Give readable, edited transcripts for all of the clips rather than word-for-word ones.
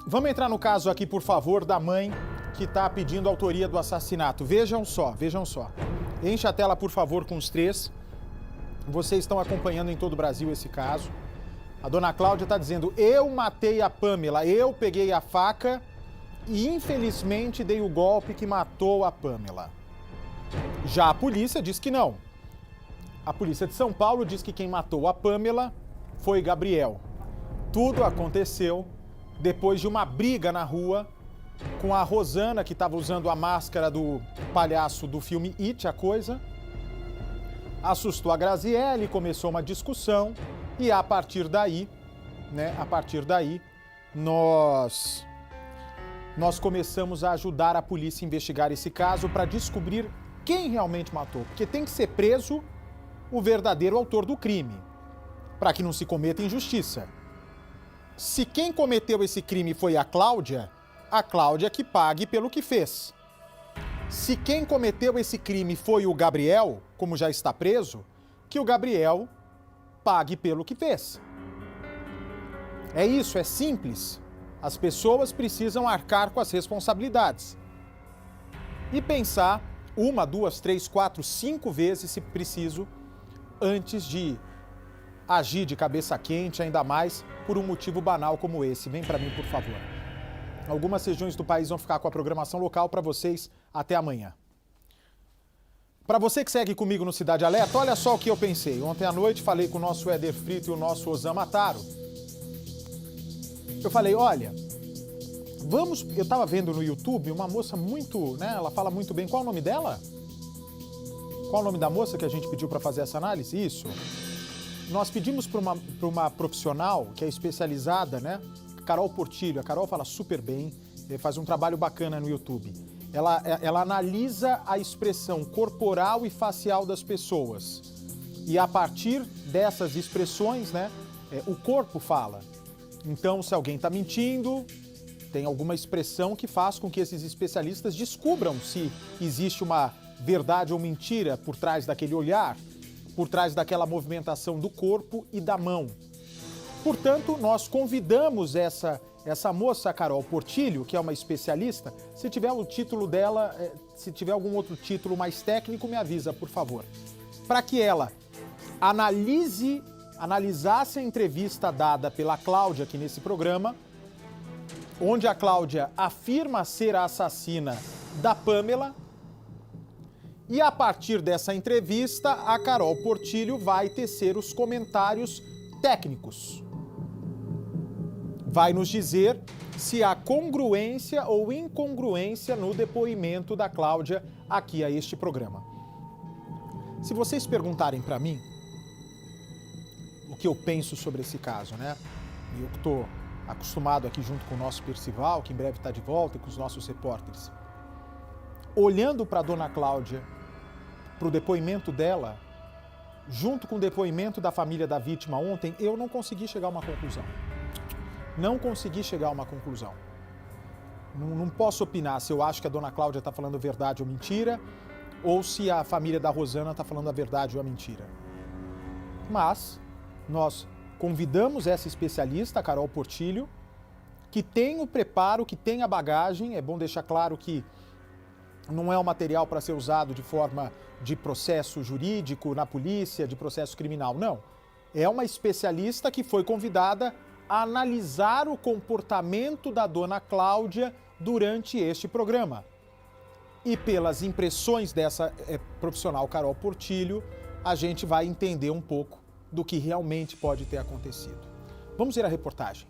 Vamos entrar no caso aqui, por favor, da mãe que está pedindo autoria do assassinato. Vejam só. Enche a tela, por favor, com os três. Vocês estão acompanhando em todo o Brasil esse caso. A dona Cláudia está dizendo: eu matei a Pamela, eu peguei a faca e infelizmente dei o golpe que matou a Pamela. Já a polícia diz que não. A polícia de São Paulo diz que quem matou a Pamela foi Gabriel. Tudo aconteceu depois de uma briga na rua com a Rosana, que estava usando a máscara do palhaço do filme It, a Coisa. Assustou a Graziele, começou uma discussão e a partir daí, nós começamos a ajudar a polícia a investigar esse caso para descobrir quem realmente matou, porque tem que ser preso o verdadeiro autor do crime, para que não se cometa injustiça. Se quem cometeu esse crime foi a Cláudia que pague pelo que fez. Se quem cometeu esse crime foi o Gabriel, como já está preso, que o Gabriel pague pelo que fez. É isso, é simples. As pessoas precisam arcar com as responsabilidades. E pensar 1, 2, 3, 4, 5 vezes, se preciso, antes de agir de cabeça quente, ainda mais por um motivo banal como esse. Vem para mim, por favor. Algumas regiões do país vão ficar com a programação local para vocês até amanhã. Para você que segue comigo no Cidade Alerta, olha só o que eu pensei. Ontem à noite falei com o nosso Éder Frito e o nosso Osama Taro. Eu falei, olha, eu estava vendo no YouTube uma moça muito, ela fala muito bem. Qual o nome dela? Qual o nome da moça que a gente pediu para fazer essa análise? Isso. Nós pedimos para uma profissional que é especializada, Carol Portilho. A Carol fala super bem, faz um trabalho bacana no YouTube. Ela analisa a expressão corporal e facial das pessoas. E a partir dessas expressões, o corpo fala. Então, se alguém está mentindo, tem alguma expressão que faz com que esses especialistas descubram se existe uma verdade ou mentira por trás daquele olhar, por trás daquela movimentação do corpo e da mão. Portanto, nós convidamos essa moça, Carol Portilho, que é uma especialista. Se tiver o título dela, se tiver algum outro título mais técnico, me avisa, por favor. Para que ela analisasse a entrevista dada pela Cláudia aqui nesse programa, onde a Cláudia afirma ser a assassina da Pamela. E a partir dessa entrevista, a Carol Portilho vai tecer os comentários técnicos. Vai nos dizer se há congruência ou incongruência no depoimento da Cláudia aqui a este programa. Se vocês perguntarem para mim o que eu penso sobre esse caso, Eu que estou acostumado aqui junto com o nosso Percival, que em breve está de volta, e com os nossos repórteres. Olhando para a dona Cláudia, para o depoimento dela, junto com o depoimento da família da vítima ontem, eu não consegui chegar a uma conclusão. Não consegui chegar a uma conclusão. Não posso opinar se eu acho que a dona Cláudia está falando verdade ou mentira, ou se a família da Rosana está falando a verdade ou a mentira. Mas nós convidamos essa especialista, a Carol Portilho, que tem o preparo, que tem a bagagem. É bom deixar claro que não é um material para ser usado de forma de processo jurídico na polícia, de processo criminal, não. É uma especialista que foi convidada a analisar o comportamento da dona Cláudia durante este programa. E pelas impressões dessa profissional Carol Portilho, a gente vai entender um pouco do que realmente pode ter acontecido. Vamos ver a reportagem.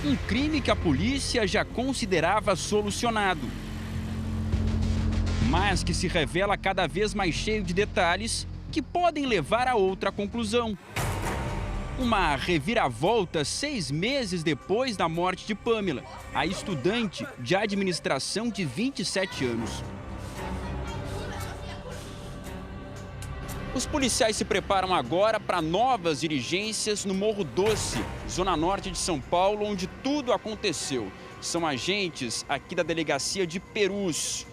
Um crime que a polícia já considerava solucionado, mas que se revela cada vez mais cheio de detalhes que podem levar a outra conclusão. Uma reviravolta 6 meses depois da morte de Pamela, a estudante de administração de 27 anos. Os policiais se preparam agora para novas diligências no Morro Doce, zona norte de São Paulo, onde tudo aconteceu. São agentes aqui da delegacia de Perus.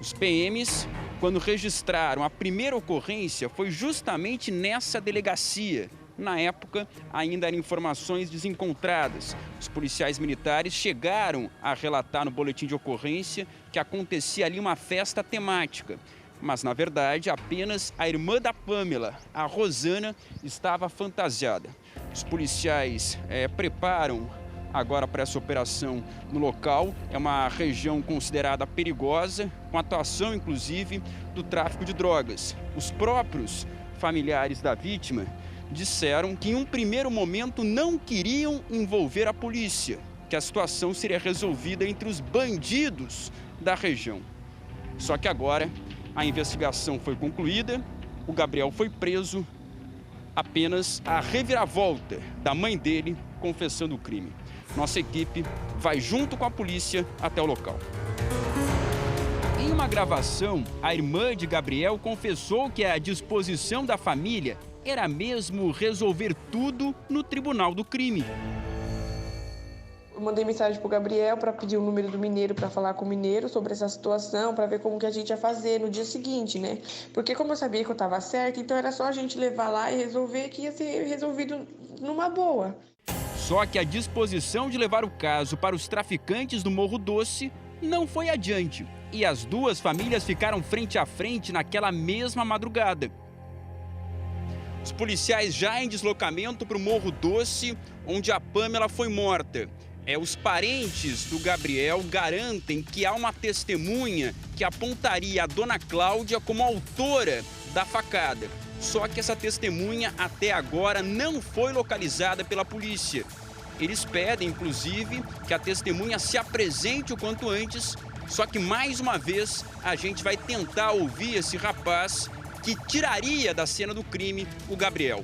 Os PMs, quando registraram a primeira ocorrência, foi justamente nessa delegacia. Na época, ainda eram informações desencontradas. Os policiais militares chegaram a relatar no boletim de ocorrência que acontecia ali uma festa temática. Mas, na verdade, apenas a irmã da Pamela, a Rosana, estava fantasiada. Os policiais preparam agora para essa operação no local. É uma região considerada perigosa, com atuação, inclusive, do tráfico de drogas. Os próprios familiares da vítima disseram que, em um primeiro momento, não queriam envolver a polícia, que a situação seria resolvida entre os bandidos da região. Só que agora a investigação foi concluída, o Gabriel foi preso, apenas a reviravolta da mãe dele confessando o crime. Nossa equipe vai junto com a polícia até o local. Em uma gravação, a irmã de Gabriel confessou que a disposição da família era mesmo resolver tudo no tribunal do crime. Eu mandei mensagem pro Gabriel para pedir o número do mineiro para falar com o mineiro sobre essa situação, para ver como que a gente ia fazer no dia seguinte, né? Porque como eu sabia que eu estava certa, então era só a gente levar lá e resolver, que ia ser resolvido numa boa. Só que a disposição de levar o caso para os traficantes do Morro Doce não foi adiante. E as duas famílias ficaram frente a frente naquela mesma madrugada. Os policiais já em deslocamento para o Morro Doce, onde a Pamela foi morta. Os parentes do Gabriel garantem que há uma testemunha que apontaria a dona Cláudia como autora da facada. Só que essa testemunha até agora não foi localizada pela polícia. Eles pedem, inclusive, que a testemunha se apresente o quanto antes. Só que, mais uma vez, a gente vai tentar ouvir esse rapaz que tiraria da cena do crime o Gabriel.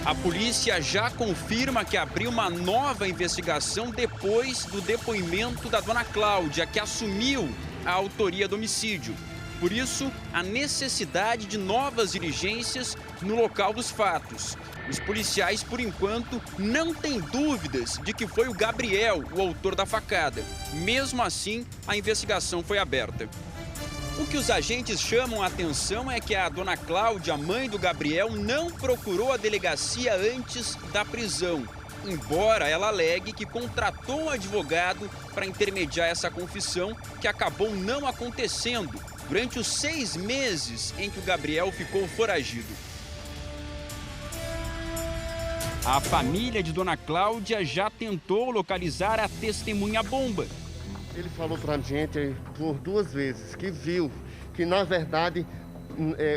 A polícia já confirma que abriu uma nova investigação depois do depoimento da dona Cláudia, que assumiu a autoria do homicídio. Por isso, a necessidade de novas diligências no local dos fatos. Os policiais, por enquanto, não têm dúvidas de que foi o Gabriel o autor da facada. Mesmo assim, a investigação foi aberta. O que os agentes chamam a atenção é que a dona Cláudia, mãe do Gabriel, não procurou a delegacia antes da prisão, embora ela alegue que contratou um advogado para intermediar essa confissão, que acabou não acontecendo durante os 6 meses em que o Gabriel ficou foragido. A família de dona Cláudia já tentou localizar a testemunha-bomba. Ele falou pra gente por 2 vezes que viu que, na verdade,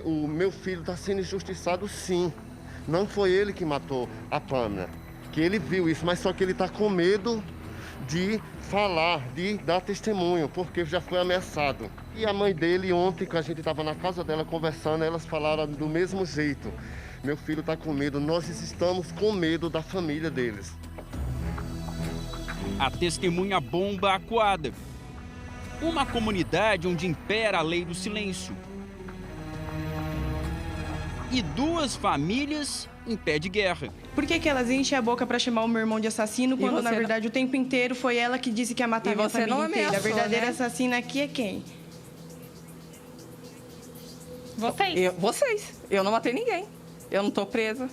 o meu filho está sendo injustiçado, sim. Não foi ele que matou a Pamela, que ele viu isso, mas só que ele está com medo de falar, de dar testemunho, porque já foi ameaçado. E a mãe dele, ontem, que a gente estava na casa dela conversando, elas falaram do mesmo jeito. Meu filho está com medo, nós estamos com medo da família deles. A testemunha-bomba acuada. Uma comunidade onde impera a lei do silêncio. E 2 famílias em pé de guerra. Por que elas enchem a boca pra chamar o meu irmão de assassino, quando na verdade o tempo inteiro foi ela que disse que ia matar a minha família inteira? A verdadeira assassina aqui é quem? Vocês. Vocês. Eu não matei ninguém. Eu não tô presa.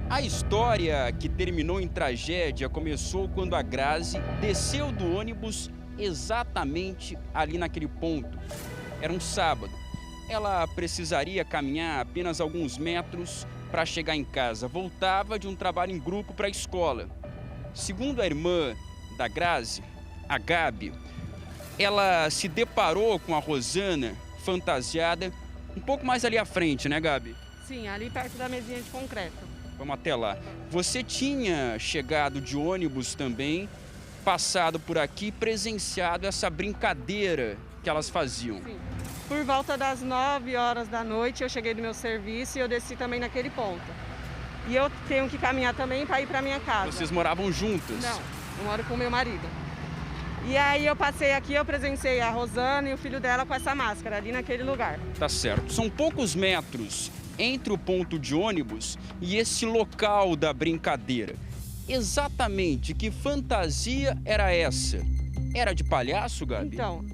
A história que terminou em tragédia começou quando a Grazi desceu do ônibus exatamente ali naquele ponto. Era um sábado. Ela precisaria caminhar apenas alguns metros para chegar em casa. Voltava de um trabalho em grupo para a escola. Segundo a irmã da Grazi, a Gabi, ela se deparou com a Rosana fantasiada um pouco mais ali à frente, né, Gabi? Sim, ali perto da mesinha de concreto. Vamos até lá. Você tinha chegado de ônibus também, passado por aqui, presenciado essa brincadeira que elas faziam. Sim. Por volta das 9 horas da noite, eu cheguei do meu serviço e eu desci também naquele ponto. E eu tenho que caminhar também para ir para minha casa. Vocês moravam juntas? Não, eu moro com o meu marido. E aí eu passei aqui, eu presenciei a Rosana e o filho dela com essa máscara ali naquele lugar. Tá certo. São poucos metros entre o ponto de ônibus e esse local da brincadeira. Exatamente que fantasia era essa? Era de palhaço, Gabi? Então,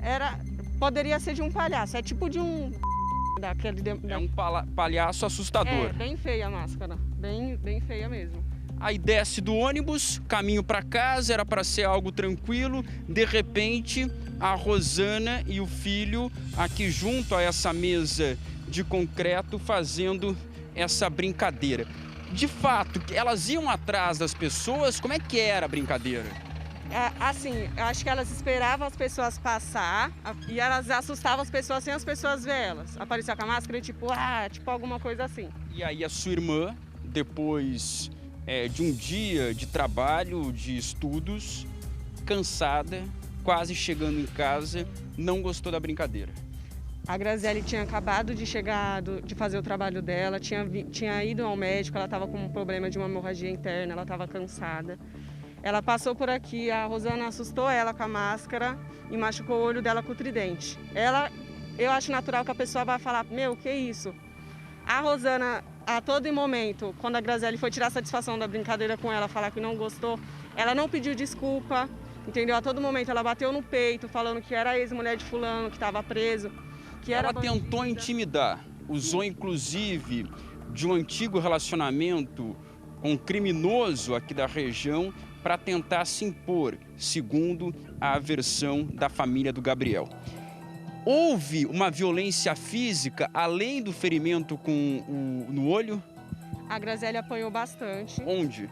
poderia ser de um palhaço, é tipo de um É um palhaço assustador. É, bem feia a máscara, bem feia mesmo. Aí desce do ônibus, caminho para casa, era para ser algo tranquilo. De repente, a Rosana e o filho aqui junto a essa mesa de concreto fazendo essa brincadeira. De fato, elas iam atrás das pessoas? Como é que era a brincadeira? Assim, eu acho que elas esperavam as pessoas passar e elas assustavam as pessoas sem as pessoas ver elas. Aparecia com a máscara e tipo alguma coisa assim. E aí a sua irmã, depois de um dia de trabalho, de estudos, cansada, quase chegando em casa, não gostou da brincadeira. A Graziele tinha acabado de chegar, de fazer o trabalho dela, tinha ido ao médico, ela estava com um problema de uma hemorragia interna, ela estava cansada. Ela passou por aqui, a Rosana assustou ela com a máscara e machucou o olho dela com o tridente. Eu acho natural que a pessoa vai falar, meu, que isso? A Rosana, a todo momento, quando a Graziele foi tirar satisfação da brincadeira com ela, falar que não gostou, ela não pediu desculpa, entendeu? A todo momento ela bateu no peito, falando que era a ex-mulher de fulano, que estava preso, que era Ela tentou intimidar, usou inclusive de um antigo relacionamento com um criminoso aqui da região para tentar se impor, segundo a versão da família do Gabriel. Houve uma violência física além do ferimento no olho? A Graziele apanhou bastante. Onde?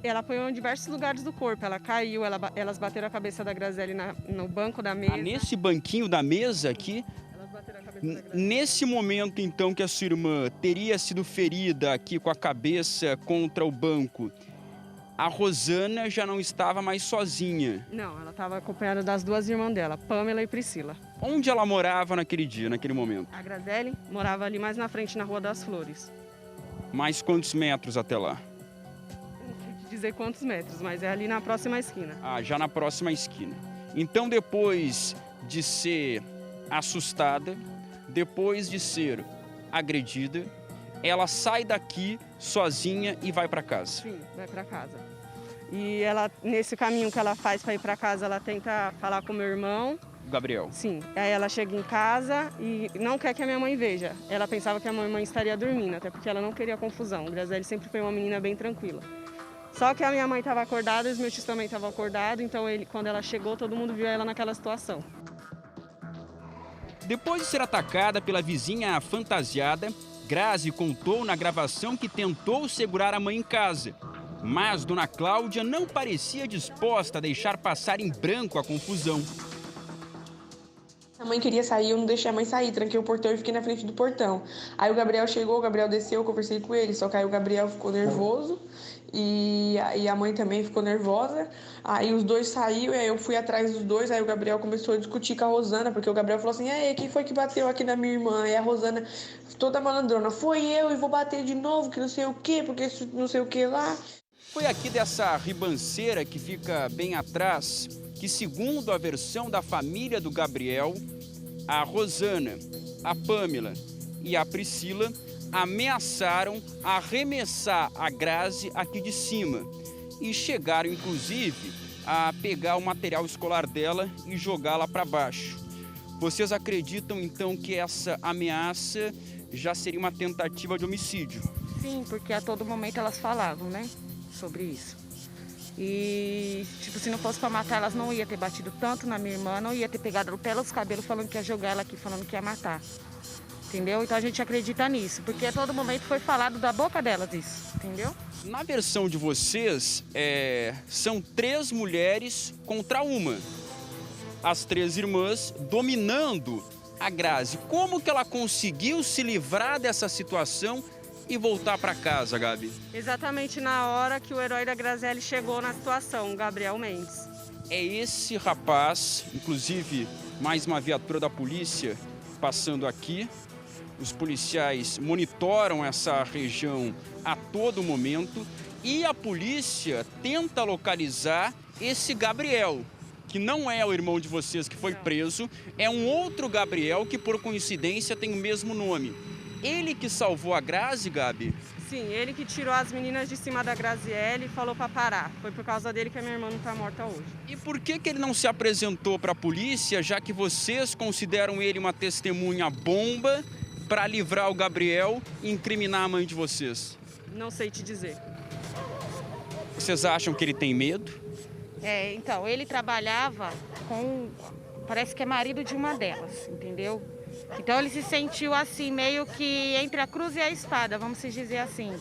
Ela apanhou em diversos lugares do corpo. Ela caiu, elas bateram a cabeça da Graziele no banco da mesa. Nesse banquinho da mesa aqui? Elas bateram a cabeça da Graziele. Nesse momento, então, que a sua irmã teria sido ferida aqui com a cabeça contra o banco, a Rosana já não estava mais sozinha. Não, ela estava acompanhada das duas irmãs dela, Pamela e Priscila. Onde ela morava naquele dia, naquele momento? A Graziele morava ali mais na frente, na Rua das Flores. Mais quantos metros até lá? Não sei te dizer quantos metros, mas é ali na próxima esquina. Ah, já na próxima esquina. Então, depois de ser assustada, depois de ser agredida, ela sai daqui sozinha e vai para casa. Sim, vai para casa. E ela, nesse caminho que ela faz para ir para casa, ela tenta falar com meu irmão. Gabriel. Sim. Aí ela chega em casa e não quer que a minha mãe veja. Ela pensava que a minha mãe estaria dormindo, até porque ela não queria confusão. Graziele sempre foi uma menina bem tranquila. Só que a minha mãe estava acordada e os meus tios também estavam acordados, então quando ela chegou, todo mundo viu ela naquela situação. Depois de ser atacada pela vizinha fantasiada, Grazi contou na gravação que tentou segurar a mãe em casa. Mas Dona Cláudia não parecia disposta a deixar passar em branco a confusão. A mãe queria sair, eu não deixei a mãe sair, tranquei o portão e fiquei na frente do portão. Aí o Gabriel chegou, o Gabriel desceu, eu conversei com ele, só que aí o Gabriel ficou nervoso e a mãe também ficou nervosa. Aí os dois saíram e aí eu fui atrás dos dois, aí o Gabriel começou a discutir com a Rosana, porque o Gabriel falou assim, quem foi que bateu aqui na minha irmã? E a Rosana, toda malandrona, foi eu e vou bater de novo, que não sei o quê, porque não sei o que lá. Foi aqui dessa ribanceira que fica bem atrás que, segundo a versão da família do Gabriel, a Rosana, a Pamela e a Priscila ameaçaram arremessar a Grazi aqui de cima e chegaram, inclusive, a pegar o material escolar dela e jogá-la para baixo. Vocês acreditam, então, que essa ameaça já seria uma tentativa de homicídio? Sim, porque a todo momento elas falavam, né, sobre isso. E, tipo, se não fosse para matar, elas não iam ter batido tanto na minha irmã, não ia ter pegado pelos cabelos falando que ia jogar ela aqui, falando que ia matar. Entendeu? Então a gente acredita nisso, porque a todo momento foi falado da boca delas isso, entendeu? Na versão de vocês, são 3 mulheres contra uma. As 3 irmãs dominando a Grazi. Como que ela conseguiu se livrar dessa situação e voltar para casa, Gabi? Exatamente na hora que o herói da Graziele chegou na situação, o Gabriel Mendes. É esse rapaz, inclusive mais uma viatura da polícia passando aqui. Os policiais monitoram essa região a todo momento e a polícia tenta localizar esse Gabriel, que não é o irmão de vocês que foi preso, é um outro Gabriel que, por coincidência, tem o mesmo nome. Ele que salvou a Grazi, Gabi? Sim, ele que tirou as meninas de cima da Graziele e falou para parar. Foi por causa dele que a minha irmã não está morta hoje. E por que ele não se apresentou para a polícia, já que vocês consideram ele uma testemunha bomba para livrar o Gabriel e incriminar a mãe de vocês? Não sei te dizer. Vocês acham que ele tem medo? Então, ele trabalhava com, parece que é marido de uma delas, entendeu? Então ele se sentiu assim, meio que entre a cruz e a espada, vamos dizer assim.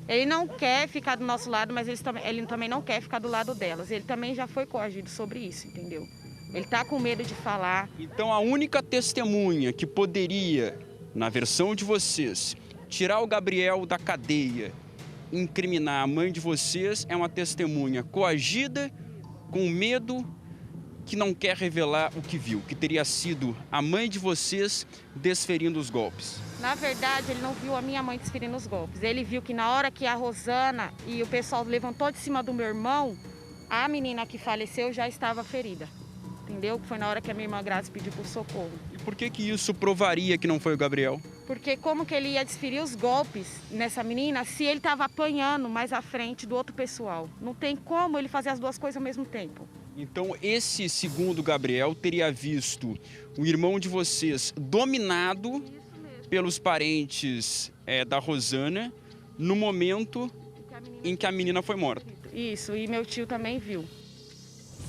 Ele não quer ficar do nosso lado, mas ele também não quer ficar do lado delas. Ele também já foi coagido sobre isso, entendeu? Ele tá com medo de falar. Então a única testemunha que poderia, na versão de vocês, tirar o Gabriel da cadeia, incriminar a mãe de vocês, é uma testemunha coagida, com medo, que não quer revelar o que viu, que teria sido a mãe de vocês desferindo os golpes. Na verdade, ele não viu a minha mãe desferindo os golpes. Ele viu que na hora que a Rosana e o pessoal levantou de cima do meu irmão, a menina que faleceu já estava ferida. Entendeu? Foi na hora que a minha irmã Grazi pediu por socorro. E por que isso provaria que não foi o Gabriel? Porque como que ele ia desferir os golpes nessa menina se ele estava apanhando mais à frente do outro pessoal? Não tem como ele fazer as duas coisas ao mesmo tempo. Então esse segundo Gabriel teria visto o irmão de vocês dominado pelos parentes da Rosana no momento em que a menina foi morta. Isso, e meu tio também viu.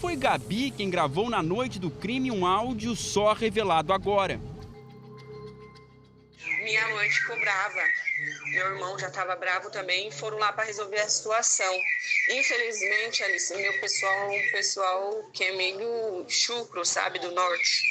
Foi Gabi quem gravou na noite do crime um áudio só revelado agora. Minha mãe ficou brava, meu irmão já estava bravo também, foram lá para resolver a situação. Infelizmente, Alice, meu pessoal é um pessoal que é meio chucro, sabe, do norte.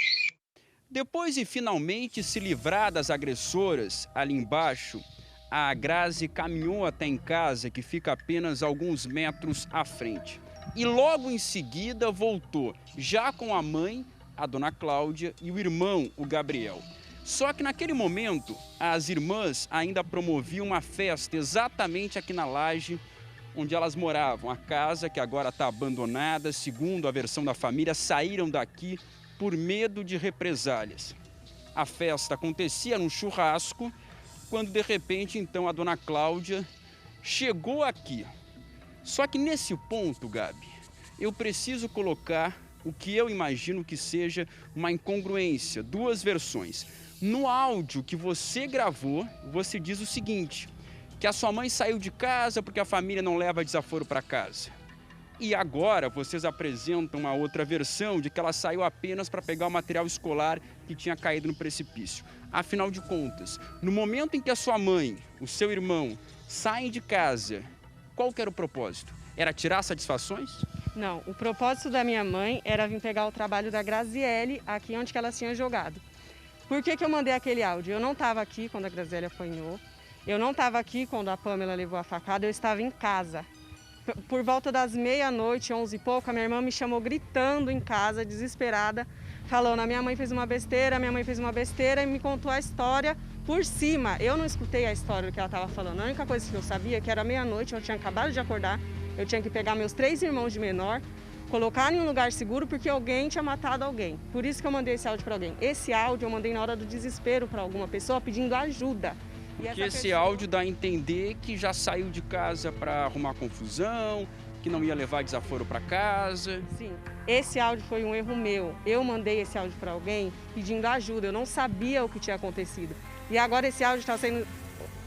Depois de finalmente se livrar das agressoras ali embaixo, a Grazi caminhou até em casa, que fica apenas alguns metros à frente. E logo em seguida voltou, já com a mãe, a dona Cláudia, e o irmão, o Gabriel. Só que naquele momento, as irmãs ainda promoviam uma festa exatamente aqui na laje onde elas moravam. A casa que agora está abandonada, segundo a versão da família, saíram daqui por medo de represálias. A festa acontecia num churrasco, quando de repente, então, a dona Cláudia chegou aqui. Só que nesse ponto, Gabi, eu preciso colocar o que eu imagino que seja uma incongruência, duas versões. No áudio que você gravou, você diz o seguinte, que a sua mãe saiu de casa porque a família não leva desaforo para casa. E agora vocês apresentam uma outra versão de que ela saiu apenas para pegar o material escolar que tinha caído no precipício. Afinal de contas, no momento em que a sua mãe, o seu irmão, saem de casa, qual que era o propósito? Era tirar satisfações? Não, o propósito da minha mãe era vir pegar o trabalho da Graziele aqui onde que elas tinham jogado. Por que eu mandei aquele áudio? Eu não estava aqui quando a Graziele apanhou, eu não estava aqui quando a Pamela levou a facada, eu estava em casa. Por volta das meia-noite, 11 e pouco, a minha irmã me chamou gritando em casa, desesperada, falando, a minha mãe fez uma besteira, e me contou a história por cima. Eu não escutei a história do que ela estava falando, a única coisa que eu sabia que era meia-noite, eu tinha acabado de acordar, eu tinha que pegar meus 3 irmãos de menor, colocar em um lugar seguro porque alguém tinha matado alguém. Por isso que eu mandei esse áudio para alguém. Esse áudio eu mandei na hora do desespero para alguma pessoa pedindo ajuda. Porque esse áudio dá a entender que já saiu de casa para arrumar confusão, que não ia levar desaforo para casa. Sim, esse áudio foi um erro meu. Eu mandei esse áudio para alguém pedindo ajuda, eu não sabia o que tinha acontecido. E agora esse áudio está sendo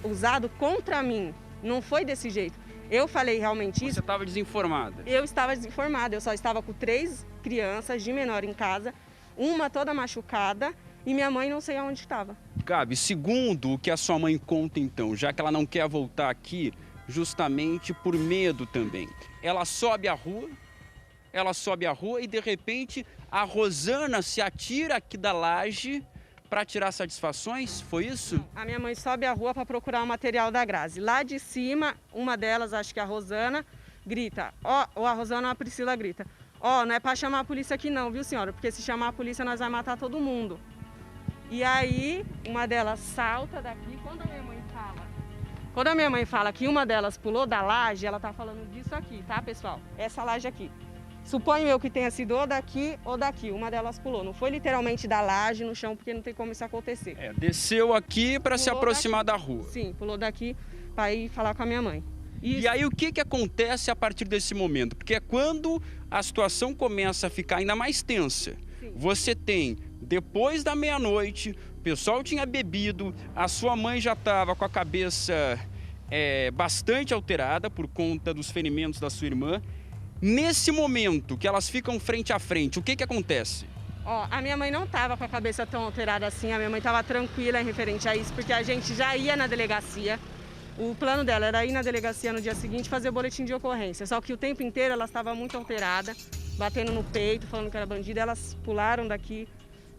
usado contra mim. Não foi desse jeito. Eu falei realmente isso. Você estava desinformada? Eu estava desinformada, eu só estava com 3 crianças de menor em casa, uma toda machucada e minha mãe não sei aonde estava. Gabi, segundo o que a sua mãe conta então, já que ela não quer voltar aqui, justamente por medo também, ela sobe a rua e de repente a Rosana se atira aqui da laje para tirar satisfações, foi isso? A minha mãe sobe a rua para procurar o material da Grazi. Lá de cima, uma delas, acho que a Rosana, grita, ou a Rosana ou a Priscila grita, não é para chamar a polícia aqui não, viu senhora? Porque se chamar a polícia nós vamos matar todo mundo. E aí, uma delas salta daqui, quando a minha mãe fala que uma delas pulou da laje, ela tá falando disso aqui, tá pessoal? Essa laje aqui. Suponho eu que tenha sido ou daqui, uma delas pulou. Não foi literalmente da laje no chão, porque não tem como isso acontecer. Desceu aqui para se aproximar da rua. Sim, pulou daqui para ir falar com a minha mãe. E aí o que acontece a partir desse momento? Porque é quando a situação começa a ficar ainda mais tensa. Sim. Você tem, depois da meia-noite, O pessoal tinha bebido, a sua mãe já estava com a cabeça bastante alterada por conta dos ferimentos da sua irmã. Nesse momento que elas ficam frente a frente, o que acontece? A minha mãe não estava com a cabeça tão alterada assim, a minha mãe estava tranquila em referente a isso, porque a gente já ia na delegacia. O plano dela era ir na delegacia no dia seguinte e fazer o boletim de ocorrência. Só que o tempo inteiro ela estava muito alterada, batendo no peito, falando que era bandida. Elas pularam daqui,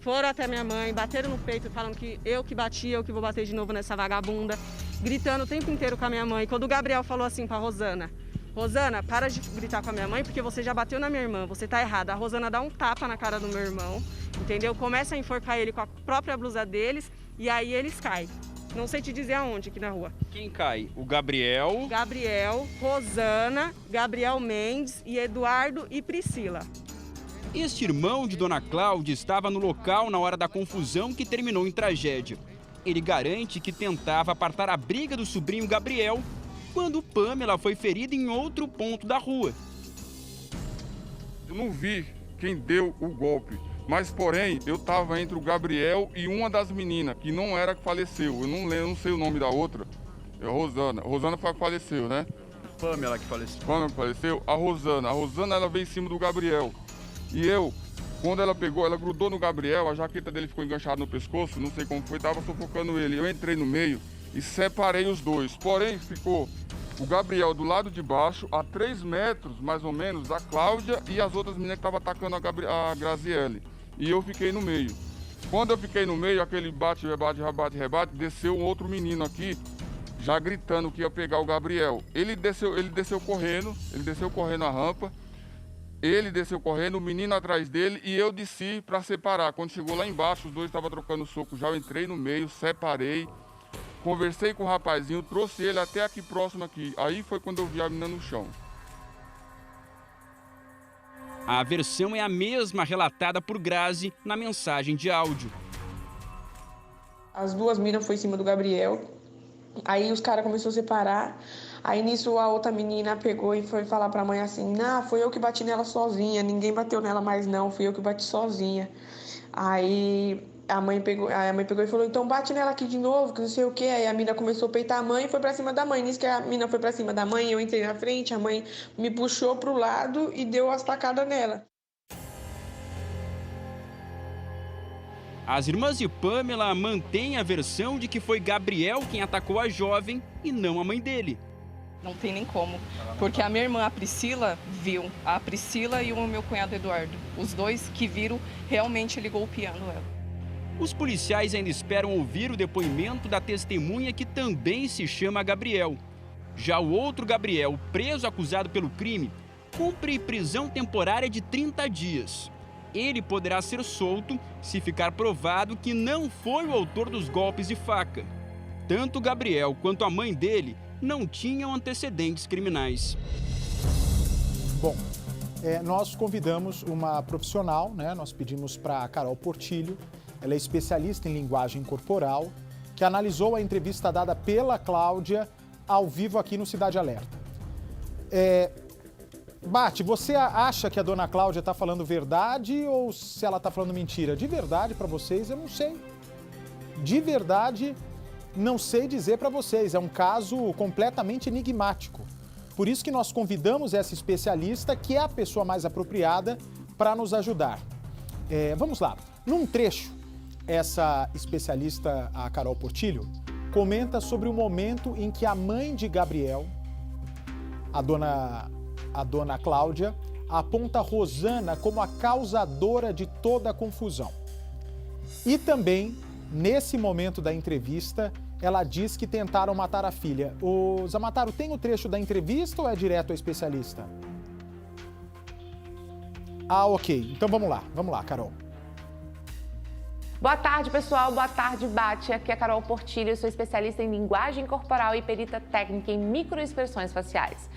foram até minha mãe, bateram no peito, falando que eu que bati, eu que vou bater de novo nessa vagabunda. Gritando o tempo inteiro com a minha mãe. Quando o Gabriel falou assim para a Rosana, Rosana, para de gritar com a minha mãe, porque você já bateu na minha irmã, você tá errada. A Rosana dá um tapa na cara do meu irmão, entendeu? Começa a enforcar ele com a própria blusa deles e aí eles caem. Não sei te dizer aonde aqui na rua. Quem cai? O Gabriel? Gabriel, Rosana, Gabriel Mendes e Eduardo e Priscila. Este irmão de Dona Cláudia estava no local na hora da confusão que terminou em tragédia. Ele garante que tentava apartar a briga do sobrinho Gabriel quando Pamela foi ferida em outro ponto da rua. Eu não vi quem deu o golpe. Mas, porém, eu estava entre o Gabriel e uma das meninas, que não era que faleceu. Eu não sei o nome da outra. É a Rosana. A Rosana foi a que faleceu, né? Pamela que faleceu. Pamela que faleceu. A Rosana, ela veio em cima do Gabriel. E eu, quando ela pegou, ela grudou no Gabriel, a jaqueta dele ficou enganchada no pescoço, não sei como foi, estava sufocando ele. Eu entrei no meio e separei os dois. Porém, ficou o Gabriel do lado de baixo, a 3 metros, mais ou menos, da Cláudia e as outras meninas que estavam atacando a Graziele. E eu fiquei no meio. Quando eu fiquei no meio, aquele bate, rebate, desceu um outro menino aqui, já gritando que ia pegar o Gabriel. Ele desceu correndo a rampa, ele desceu correndo, o menino atrás dele e eu desci para separar. Quando chegou lá embaixo, os dois estavam trocando soco, já eu entrei no meio, separei, conversei com o rapazinho, trouxe ele até aqui próximo aqui. Aí foi quando eu vi a menina no chão. A versão é a mesma relatada por Grazi na mensagem de áudio. As duas meninas foram em cima do Gabriel, aí os caras começaram a separar, aí nisso a outra menina pegou e foi falar pra mãe assim, não, foi eu que bati nela sozinha, ninguém bateu nela mais não, fui eu que bati sozinha. Aí a mãe pegou e falou, então bate nela aqui de novo, que não sei o quê. Aí a menina começou a peitar a mãe e foi pra cima da mãe. Nisso que a menina foi pra cima da mãe, eu entrei na frente, a mãe me puxou pro lado e deu as tacadas nela. As irmãs de Pamela mantêm a versão de que foi Gabriel quem atacou a jovem e não a mãe dele. Não tem nem como, porque a minha irmã, a Priscila, viu. A Priscila e o meu cunhado Eduardo. Os dois que viram realmente ele golpeando ela. Os policiais ainda esperam ouvir o depoimento da testemunha que também se chama Gabriel. Já o outro Gabriel, preso acusado pelo crime, cumpre prisão temporária de 30 dias. Ele poderá ser solto se ficar provado que não foi o autor dos golpes de faca. Tanto Gabriel quanto a mãe dele não tinham antecedentes criminais. Bom, nós convidamos uma profissional, né? Nós pedimos para a Carol Portillo. Ela é especialista em linguagem corporal, que analisou a entrevista dada pela Cláudia ao vivo aqui no Cidade Alerta. Bate, você acha que a dona Cláudia está falando verdade ou se ela está falando mentira? De verdade, para vocês, eu não sei. De verdade, não sei dizer para vocês. É um caso completamente enigmático. Por isso que nós convidamos essa especialista, que é a pessoa mais apropriada para nos ajudar. Vamos lá. Num trecho, essa especialista, a Carol Portillo, comenta sobre o momento em que a mãe de Gabriel, a dona Cláudia, aponta Rosana como a causadora de toda a confusão. E também, nesse momento da entrevista, ela diz que tentaram matar a filha. Ô, Zamataro, tem o trecho da entrevista ou é direto ao especialista? Ah, ok. Então vamos lá, Carol. Boa tarde, pessoal. Boa tarde, Bate. Aqui é a Carol Portillo, eu sou especialista em linguagem corporal e perita técnica em microexpressões faciais.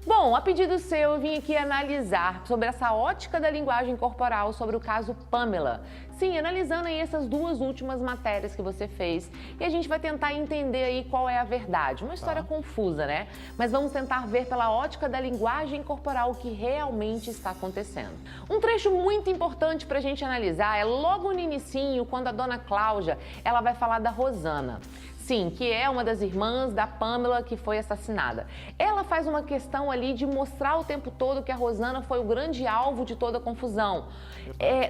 Bom, a pedido seu, eu vim aqui analisar sobre essa ótica da linguagem corporal sobre o caso Pamela. Sim, analisando aí essas duas últimas matérias que você fez. E a gente vai tentar entender aí qual é a verdade. Uma história confusa, né? Mas vamos tentar ver pela ótica da linguagem corporal o que realmente está acontecendo. Um trecho muito importante para a gente analisar é logo no inicinho, quando a dona Cláudia, ela vai falar da Rosana. Sim, que é uma das irmãs da Pamela que foi assassinada. Ela faz uma questão ali de mostrar o tempo todo que a Rosana foi o grande alvo de toda a confusão.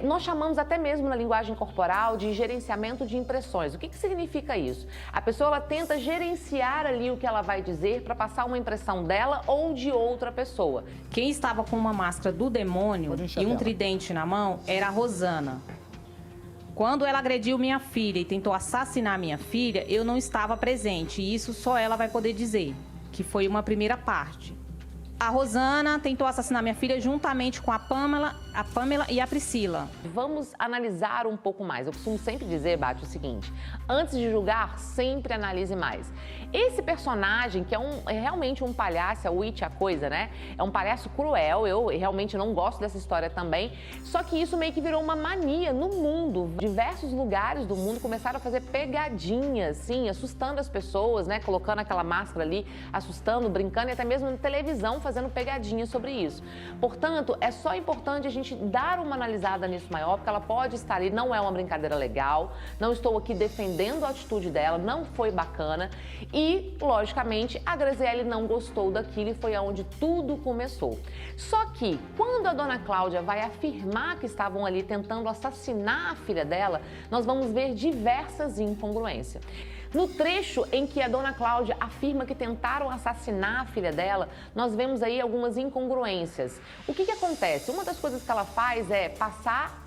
Nós chamamos até mesmo na linguagem corporal de gerenciamento de impressões. O que significa isso? A pessoa ela tenta gerenciar ali o que ela vai dizer para passar uma impressão dela ou de outra pessoa. Quem estava com uma máscara do demônio e um tridente na mão era a Rosana. Quando ela agrediu minha filha e tentou assassinar minha filha, eu não estava presente. E isso só ela vai poder dizer, que foi uma primeira parte. A Rosana tentou assassinar minha filha juntamente com a Pamela e a Priscila. Vamos analisar um pouco mais. Eu costumo sempre dizer, Bate, o seguinte: antes de julgar, sempre analise mais. Esse personagem, que é realmente um palhaço, o It, a coisa, né? É um palhaço cruel, eu realmente não gosto dessa história também. Só que isso meio que virou uma mania no mundo. Diversos lugares do mundo começaram a fazer pegadinhas, sim, assustando as pessoas, né? Colocando aquela máscara ali, assustando, brincando e até mesmo na televisão fazendo pegadinhas sobre isso. Portanto, é só importante a gente dar uma analisada nisso maior, porque ela pode estar ali, não é uma brincadeira legal, não estou aqui defendendo a atitude dela, não foi bacana e, logicamente, a Graziele não gostou daquilo e foi aonde tudo começou. Só que, quando a dona Cláudia vai afirmar que estavam ali tentando assassinar a filha dela, nós vamos ver diversas incongruências. No trecho em que a dona Cláudia afirma que tentaram assassinar a filha dela, nós vemos aí algumas incongruências. O que acontece? Uma das coisas que ela faz é passar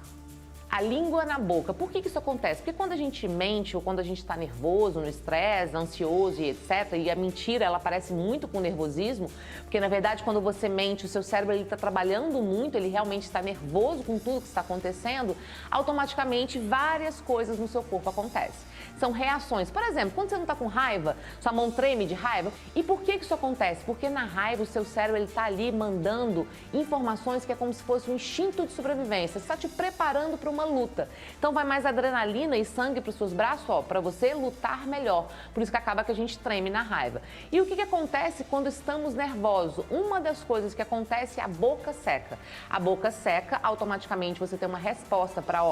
a língua na boca. Por que isso acontece? Porque quando a gente mente ou quando a gente está nervoso, no estresse, ansioso e etc., e a mentira, ela aparece muito com nervosismo, porque na verdade quando você mente, o seu cérebro está trabalhando muito, ele realmente está nervoso com tudo que está acontecendo, automaticamente várias coisas no seu corpo acontecem. São reações. Por exemplo, quando você não está com raiva, sua mão treme de raiva. E por que isso acontece? Porque na raiva o seu cérebro está ali mandando informações que é como se fosse um instinto de sobrevivência. Está te preparando para uma luta. Então vai mais adrenalina e sangue para os seus braços, para você lutar melhor. Por isso que acaba que a gente treme na raiva. E o que acontece quando estamos nervosos? Uma das coisas que acontece é a boca seca. A boca seca, automaticamente você tem uma resposta para,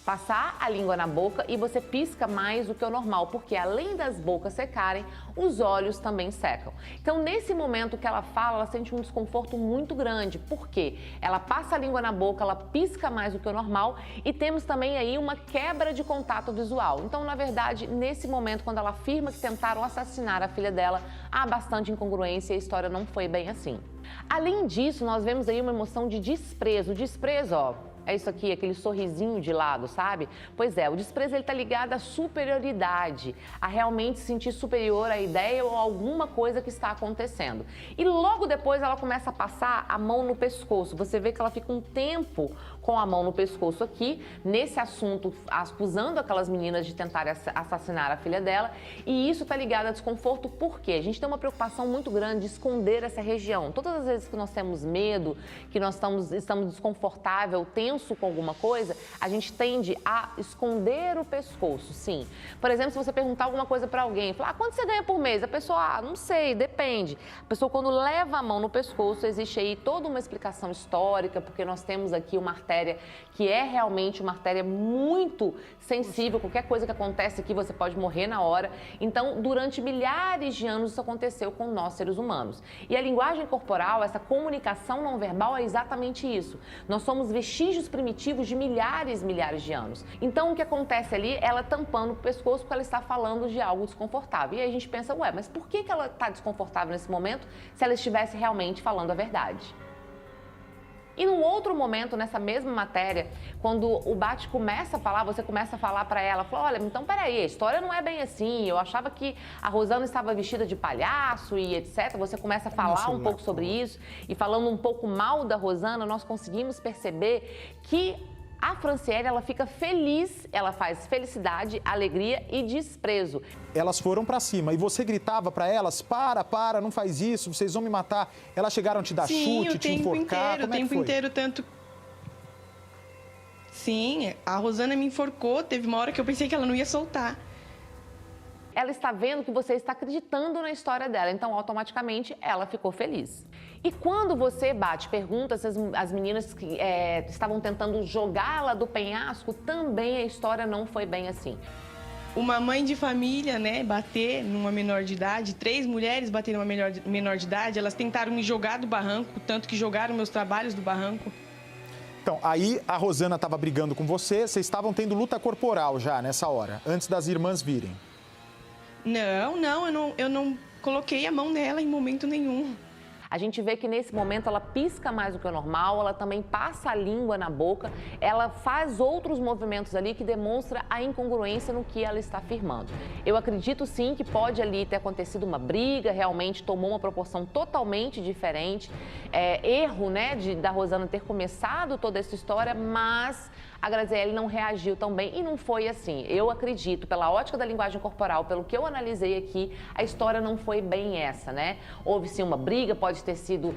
passar a língua na boca e você pisca mais do que o normal, porque além das bocas secarem, os olhos também secam. Então, nesse momento que ela fala, ela sente um desconforto muito grande, porque ela passa a língua na boca, ela pisca mais do que o normal e temos também aí uma quebra de contato visual. Então, na verdade, nesse momento, quando ela afirma que tentaram assassinar a filha dela, há bastante incongruência e a história não foi bem assim. Além disso, nós vemos aí uma emoção de desprezo. O desprezo, é isso aqui, aquele sorrisinho de lado, sabe? Pois é, o desprezo ele tá ligado à superioridade, a realmente se sentir superior à ideia ou a alguma coisa que está acontecendo. E logo depois ela começa a passar a mão no pescoço. Você vê que ela fica um tempo com a mão no pescoço aqui, nesse assunto, acusando aquelas meninas de tentar assassinar a filha dela. E isso tá ligado a desconforto porque a gente tem uma preocupação muito grande de esconder essa região. Todas as vezes que nós temos medo, que nós estamos desconfortável, tenso com alguma coisa, a gente tende a esconder o pescoço, sim. Por exemplo, se você perguntar alguma coisa para alguém, falar, quanto você ganha por mês? A pessoa, não sei, depende. A pessoa, quando leva a mão no pescoço, existe aí toda uma explicação histórica, porque nós temos aqui uma artéria que é realmente uma artéria muito sensível, qualquer coisa que acontece aqui você pode morrer na hora. Então, durante milhares de anos isso aconteceu com nós, seres humanos. E a linguagem corporal, essa comunicação não verbal é exatamente isso. Nós somos vestígios primitivos de milhares de anos. Então, o que acontece ali, ela tampando o pescoço porque ela está falando de algo desconfortável. E aí a gente pensa, mas por que ela está desconfortável nesse momento se ela estivesse realmente falando a verdade? E num outro momento, nessa mesma matéria, quando o Bate começa a falar, você começa a falar para ela, fala, olha, então peraí, a história não é bem assim, eu achava que a Rosana estava vestida de palhaço e etc. Você começa a falar um pouco sobre isso e falando um pouco mal da Rosana, nós conseguimos perceber que A Franciele, ela fica feliz, ela faz felicidade, alegria e desprezo. Elas foram pra cima e você gritava pra elas, para, não faz isso, vocês vão me matar. Elas chegaram a te dar chute, te enforcar, como é que foi? O tempo inteiro, tanto... Sim, a Rosana me enforcou, teve uma hora que eu pensei que ela não ia soltar. Ela está vendo que você está acreditando na história dela, então automaticamente ela ficou feliz. E quando você bate, pergunta se as meninas que estavam tentando jogá-la do penhasco, também a história não foi bem assim. Uma mãe de família, né, bater numa menor de idade, 3 mulheres bateram uma menor de idade, elas tentaram me jogar do barranco, tanto que jogaram meus trabalhos do barranco. Então, aí a Rosana estava brigando com você, vocês estavam tendo luta corporal já nessa hora, antes das irmãs virem. Não, eu não coloquei a mão nela em momento nenhum. A gente vê que nesse momento ela pisca mais do que o normal, ela também passa a língua na boca, ela faz outros movimentos ali que demonstra a incongruência no que ela está afirmando. Eu acredito sim que pode ali ter acontecido uma briga, realmente tomou uma proporção totalmente diferente. Erro, né, da Rosana ter começado toda essa história, mas a Graziele não reagiu tão bem e não foi assim. Eu acredito, pela ótica da linguagem corporal, pelo que eu analisei aqui, a história não foi bem essa, né? Houve sim uma briga, pode ter sido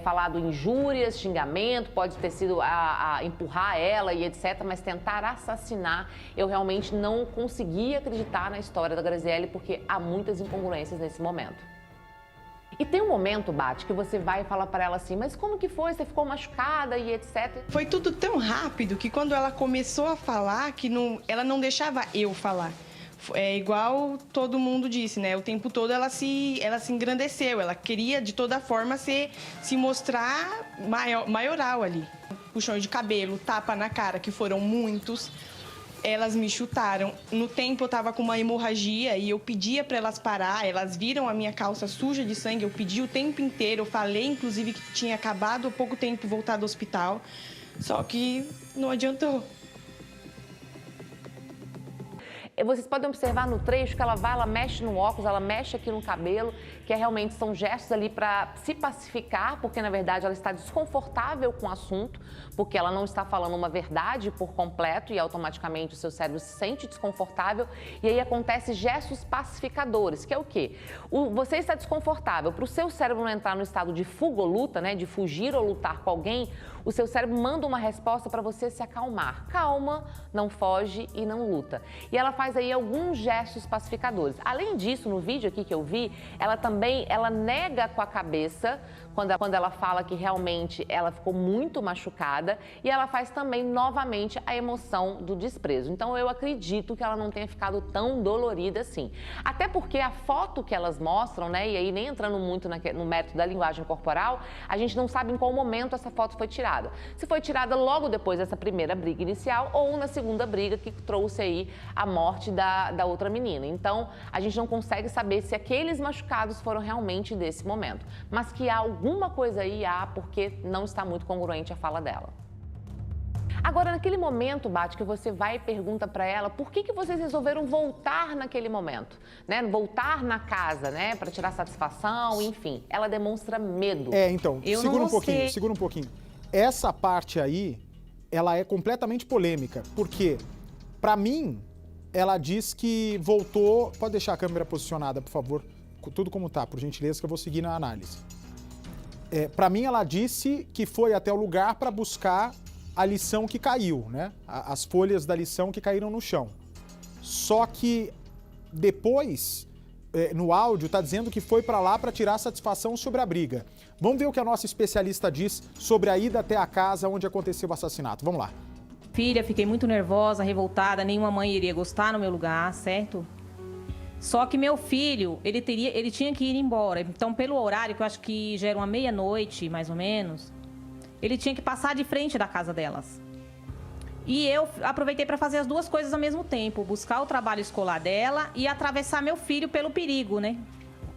falado injúrias, xingamento, pode ter sido empurrar ela e etc, mas tentar assassinar, eu realmente não consegui acreditar na história da Graziele porque há muitas incongruências nesse momento. E tem um momento, Bate, que você vai falar para ela assim, mas como que foi? Você ficou machucada e etc? Foi tudo tão rápido que quando ela começou a falar, ela não deixava eu falar. É igual todo mundo disse, né? O tempo todo ela se engrandeceu, ela queria de toda forma se mostrar maioral ali. Puxão de cabelo, tapa na cara, que foram muitos. Elas me chutaram. No tempo eu tava com uma hemorragia e eu pedia para elas parar. Elas viram a minha calça suja de sangue. Eu pedi o tempo inteiro. Eu falei, inclusive, que tinha acabado há pouco tempo voltar do hospital. Só que não adiantou. Vocês podem observar no trecho que ela mexe no óculos, ela mexe aqui no cabelo, que realmente são gestos ali para se pacificar, porque na verdade ela está desconfortável com o assunto, porque ela não está falando uma verdade por completo e automaticamente o seu cérebro se sente desconfortável e aí acontece gestos pacificadores, que é o quê? Você está desconfortável, para o seu cérebro não entrar no estado de fuga ou luta, né, de fugir ou lutar com alguém, o seu cérebro manda uma resposta para você se acalmar. Calma, não foge e não luta. E ela faz aí alguns gestos pacificadores. Além disso, no vídeo aqui que eu vi, ela nega com a cabeça quando ela fala que realmente ela ficou muito machucada e ela faz também novamente a emoção do desprezo. Então eu acredito que ela não tenha ficado tão dolorida assim. Até porque a foto que elas mostram, né, e aí nem entrando muito no mérito da linguagem corporal, a gente não sabe em qual momento essa foto foi tirada. Se foi tirada logo depois dessa primeira briga inicial ou na segunda briga que trouxe aí a morte da outra menina. Então a gente não consegue saber se aqueles machucados foram realmente desse momento, mas que há alguma coisa aí porque não está muito congruente a fala dela. Agora, naquele momento, Bate, que você vai e pergunta para ela por que vocês resolveram voltar naquele momento, né? Voltar na casa, né? Para tirar satisfação, enfim. Ela demonstra medo. Então, segura um pouquinho. Essa parte aí, ela é completamente polêmica, porque, para mim, ela diz que voltou... Pode deixar a câmera posicionada, por favor, tudo como tá, por gentileza, que eu vou seguir na análise. Para mim, ela disse que foi até o lugar para buscar a lição que caiu, né? As folhas da lição que caíram no chão. Só que depois, no áudio, tá dizendo que foi para lá para tirar satisfação sobre a briga. Vamos ver o que a nossa especialista diz sobre a ida até a casa onde aconteceu o assassinato. Vamos lá. Filha, fiquei muito nervosa, revoltada, nenhuma mãe iria gostar no meu lugar, certo? Só que meu filho, ele tinha que ir embora. Então, pelo horário, que eu acho que já era uma meia-noite, mais ou menos, ele tinha que passar de frente da casa delas. E eu aproveitei para fazer as duas coisas ao mesmo tempo. Buscar o trabalho escolar dela e atravessar meu filho pelo perigo, né?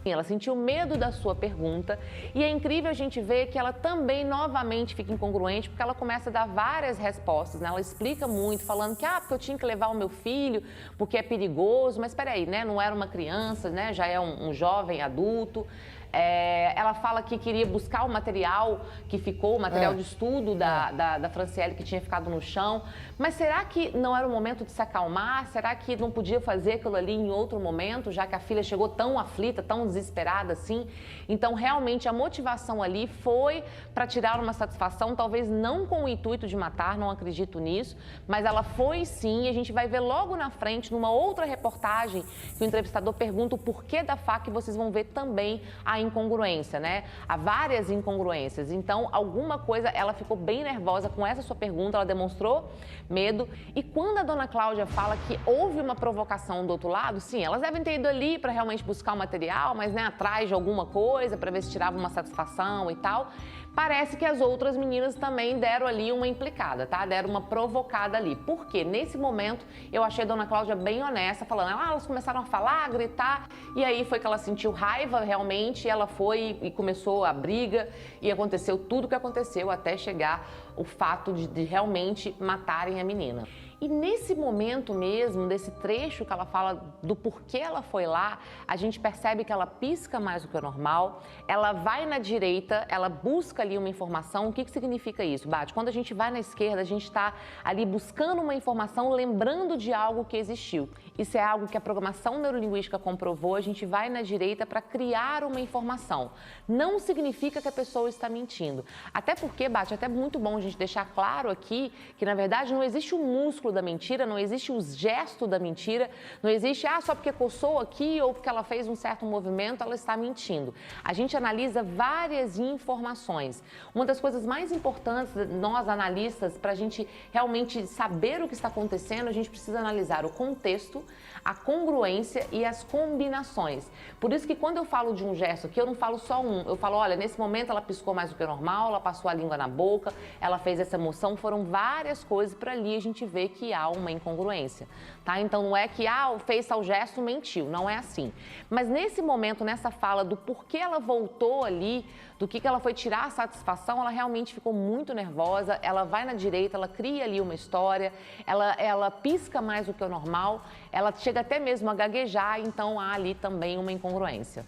Ela sentiu medo da sua pergunta e é incrível a gente ver que ela também novamente fica incongruente porque ela começa a dar várias respostas, né? Ela explica muito, falando que porque eu tinha que levar o meu filho porque é perigoso, mas peraí, né? Não era uma criança, né? Já é um jovem adulto. Ela fala que queria buscar o material que ficou, o material de estudo da Franciele que tinha ficado no chão. Mas será que não era o momento de se acalmar? Será que não podia fazer aquilo ali em outro momento, já que a filha chegou tão aflita, tão desesperada assim? Então, realmente, a motivação ali foi para tirar uma satisfação, talvez não com o intuito de matar, não acredito nisso, mas ela foi sim, e a gente vai ver logo na frente, numa outra reportagem, que o entrevistador pergunta o porquê da faca, e vocês vão ver também a incongruência, né? Há várias incongruências. Então, alguma coisa, ela ficou bem nervosa com essa sua pergunta, ela demonstrou medo. E quando a dona Cláudia fala que houve uma provocação do outro lado, sim, elas devem ter ido ali para realmente buscar o material, mas né, atrás de alguma coisa, para ver se tirava uma satisfação e tal. Parece que as outras meninas também deram ali uma implicada, tá? Deram uma provocada ali. Por quê? Nesse momento, eu achei a dona Cláudia bem honesta, falando, elas começaram a falar, a gritar, e aí foi que ela sentiu raiva realmente, ela foi e começou a briga, e aconteceu tudo o que aconteceu até chegar o fato de realmente matarem a menina. E nesse momento mesmo, desse trecho que ela fala do porquê ela foi lá, a gente percebe que ela pisca mais do que o normal, ela vai na direita, ela busca ali uma informação. O que significa isso, Bate? Quando a gente vai na esquerda, a gente está ali buscando uma informação, lembrando de algo que existiu. Isso é algo que a programação neurolinguística comprovou, a gente vai na direita para criar uma informação. Não significa que a pessoa está mentindo. Até porque, Bate, é até muito bom a gente deixar claro aqui que, na verdade, não existe o músculo da mentira, não existe o gesto da mentira, não existe, só porque coçou aqui ou porque ela fez um certo movimento, ela está mentindo. A gente analisa várias informações. Uma das coisas mais importantes, nós analistas, para a gente realmente saber o que está acontecendo, a gente precisa analisar o contexto, a congruência e as combinações. Por isso que quando eu falo de um gesto aqui, eu não falo só um, eu falo, olha, nesse momento ela piscou mais do que o normal, ela passou a língua na boca, ela fez essa emoção, foram várias coisas para ali a gente ver que há uma incongruência, tá? Então não é que, fez tal gesto, mentiu, não é assim. Mas nesse momento, nessa fala do porquê ela voltou ali, do que ela foi tirar a satisfação, ela realmente ficou muito nervosa, ela vai na direita, ela cria ali uma história, ela pisca mais do que o normal, ela chega até mesmo a gaguejar, então há ali também uma incongruência.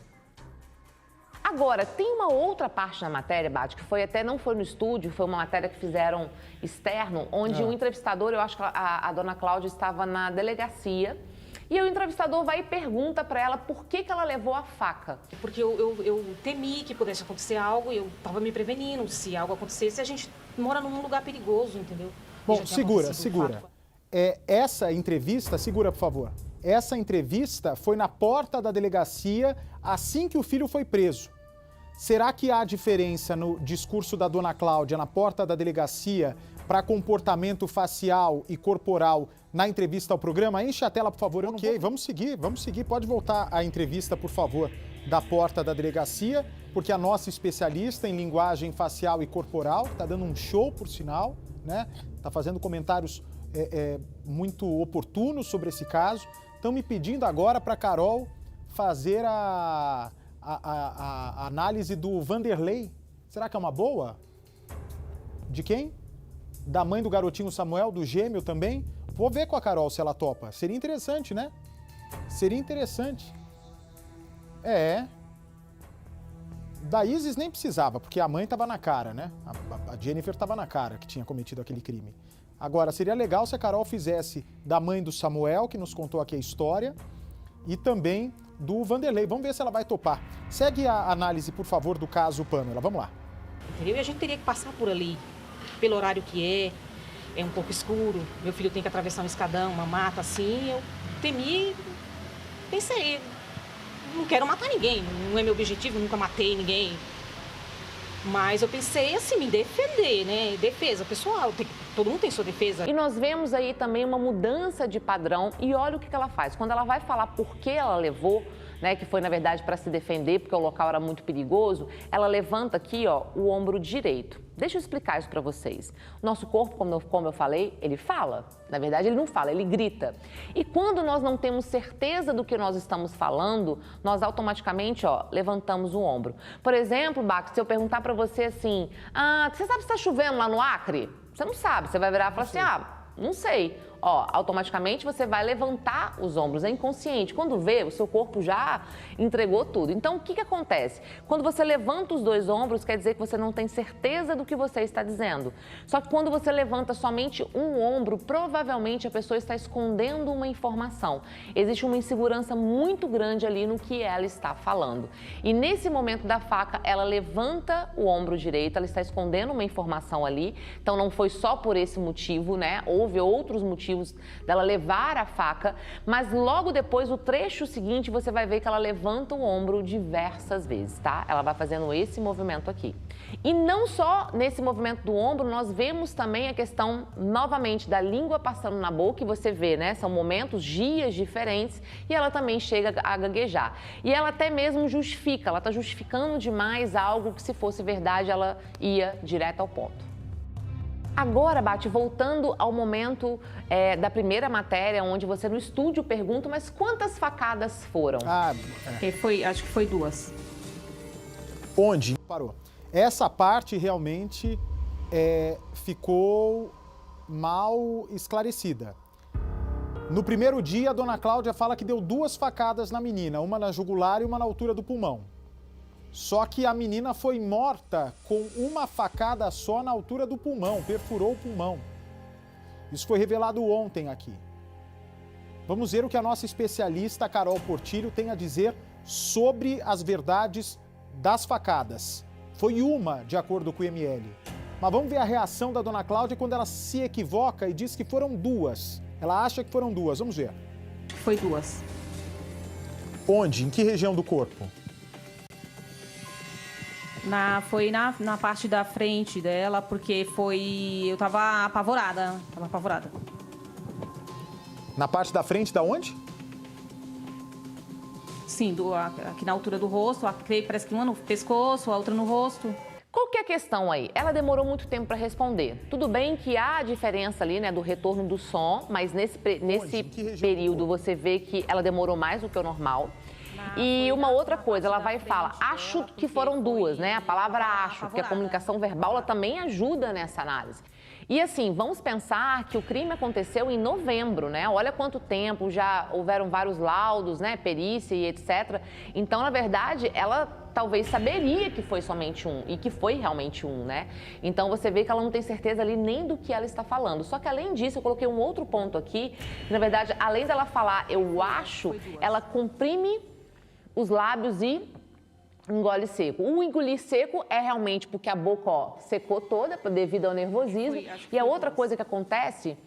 Agora, tem uma outra parte na matéria, Bate, que não foi no estúdio, foi uma matéria que fizeram externo, onde o entrevistador, eu acho que a dona Cláudia estava na delegacia, e o entrevistador vai e pergunta para ela por que ela levou a faca. Porque eu temi que pudesse acontecer algo e eu estava me prevenindo. Se algo acontecesse, a gente mora num lugar perigoso, entendeu? Bom, segura. Essa entrevista, segura por favor. Essa entrevista foi na porta da delegacia assim que o filho foi preso. Será que há diferença no discurso da dona Cláudia na porta da delegacia para comportamento facial e corporal na entrevista ao programa? Enche a tela, por favor. Ok, vamos seguir. Pode voltar a entrevista, por favor, da porta da delegacia, porque a nossa especialista em linguagem facial e corporal está dando um show, por sinal, né? Está fazendo comentários muito oportunos sobre esse caso. Estão me pedindo agora para a Carol fazer a análise do Vanderlei. Será que é uma boa? De quem? Da mãe do garotinho Samuel, do gêmeo também? Vou ver com a Carol se ela topa. Seria interessante, né? Seria interessante. Da Isis nem precisava, porque a mãe estava na cara, né? A Jennifer estava na cara que tinha cometido aquele crime. Agora, seria legal se a Carol fizesse da mãe do Samuel, que nos contou aqui a história, e também do Vanderlei. Vamos ver se ela vai topar. Segue a análise, por favor, do caso Pamela. Vamos lá. Entendeu? E a gente teria que passar por ali, pelo horário que é um pouco escuro. Meu filho tem que atravessar um escadão, uma mata assim. Eu temi, pensei, não quero matar ninguém, não é meu objetivo, nunca matei ninguém. Mas eu pensei assim, me defender, né? Defesa pessoal, todo mundo tem sua defesa. E nós vemos aí também uma mudança de padrão e olha o que ela faz. Quando ela vai falar por que ela levou, né, que foi na verdade para se defender, porque o local era muito perigoso, ela levanta aqui, o ombro direito. Deixa eu explicar isso para vocês. O nosso corpo, como eu falei, ele fala. Na verdade, ele não fala, ele grita. E quse nós não temos certeza do que nós estamos falando, nós automaticamente, levantamos o ombro. Por exemplo, Bax, se eu perguntar para você assim, você sabe se está chovendo lá no Acre? Você não sabe, você vai virar e falar assim, não sei. ó, automaticamente você vai levantar os ombros, é inconsciente. Quando vê, o seu corpo já entregou tudo. Então, o que acontece? Quando você levanta os dois ombros, quer dizer que você não tem certeza do que você está dizendo. Só que quando você levanta somente um ombro, provavelmente a pessoa está escondendo uma informação. Existe uma insegurança muito grande ali no que ela está falando. E nesse momento da faca, ela levanta o ombro direito, ela está escondendo uma informação ali. Então, não foi só por esse motivo, né? Houve outros motivos dela levar a faca, mas logo depois, o trecho seguinte, você vai ver que ela levanta o ombro diversas vezes, tá? Ela vai fazendo esse movimento aqui. E não só nesse movimento do ombro, nós vemos também a questão, novamente, da língua passando na boca, e você vê, né? São momentos, dias diferentes, e ela também chega a gaguejar. E ela até mesmo justifica, ela está justificando demais algo que, se fosse verdade, ela ia direto ao ponto. Agora, Bate, voltando ao momento da primeira matéria, onde você no estúdio pergunta, mas quantas facadas foram? Acho que foi 2. Onde? Parou. Essa parte realmente ficou mal esclarecida. No primeiro dia, a dona Cláudia fala que deu 2 facadas na menina, uma na jugular e uma na altura do pulmão. Só que a menina foi morta com uma facada só na altura do pulmão, perfurou o pulmão. Isso foi revelado ontem aqui. Vamos ver o que a nossa especialista Carol Portillo tem a dizer sobre as verdades das facadas. Foi uma, de acordo com o IML. Mas vamos ver a reação da dona Cláudia quando ela se equivoca e diz que foram 2. Ela acha que foram 2. Vamos ver. Foi 2. Onde? Em que região do corpo? Foi na parte da frente dela, porque eu tava apavorada. Na parte da frente da onde? Sim, aqui na altura do rosto, parece que uma no pescoço, a outra no rosto. Qual que é a questão aí? Ela demorou muito tempo para responder. Tudo bem que há a diferença ali, né, do retorno do som, mas nesse período você vê que ela demorou mais do que o normal. E uma outra coisa, ela vai e fala, acho que foram 2, né? A palavra acho, porque a comunicação verbal ela também ajuda nessa análise. E assim, vamos pensar que o crime aconteceu em novembro, né? Olha quanto tempo, já houveram vários laudos, né? Perícia e etc. Então, na verdade, ela talvez saberia que foi somente um e que foi realmente um, né? Então, você vê que ela não tem certeza ali nem do que ela está falando. Só que, além disso, eu coloquei um outro ponto aqui, que, na verdade, além dela falar eu acho, ela comprime os lábios e engole seco. O engolir seco é realmente porque a boca secou toda devido ao nervosismo. E a outra coisa que acontece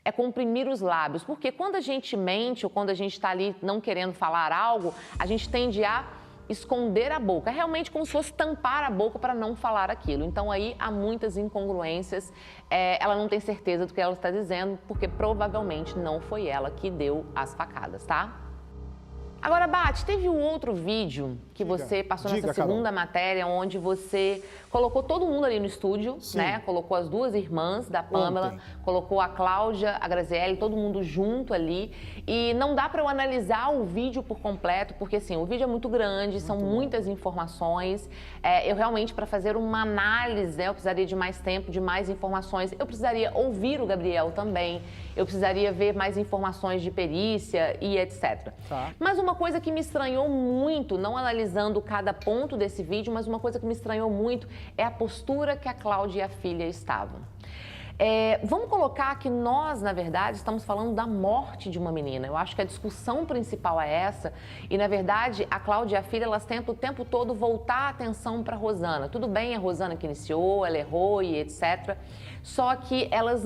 é comprimir os lábios. Porque quando a gente mente ou quando a gente está ali não querendo falar algo, a gente tende a esconder a boca. É realmente como se fosse tampar a boca para não falar aquilo. Então aí há muitas incongruências. Ela não tem certeza do que ela está dizendo, porque provavelmente não foi ela que deu as facadas, tá? Agora, Bate, teve um outro vídeo que você passou nessa segunda matéria, onde você colocou todo mundo ali no estúdio, né? Colocou as 2 irmãs da Pamela, colocou a Cláudia, a Graziele, todo mundo junto ali. E não dá para eu analisar o vídeo por completo, porque assim, o vídeo é muito grande, são muitas informações. Eu realmente, para fazer uma análise, né, eu precisaria de mais tempo, de mais informações. Eu precisaria ouvir o Gabriel também, eu precisaria ver mais informações de perícia e etc. Mas uma coisa que me estranhou muito, não analisando cada ponto desse vídeo, mas uma coisa que me estranhou muito é a postura que a Cláudia e a filha estavam. Vamos colocar que nós, na verdade, estamos falando da morte de uma menina. Eu acho que a discussão principal é essa. E, na verdade, a Cláudia e a filha, elas tentam o tempo todo voltar a atenção para a Rosana. Tudo bem, a Rosana que iniciou, ela errou e etc. Só que elas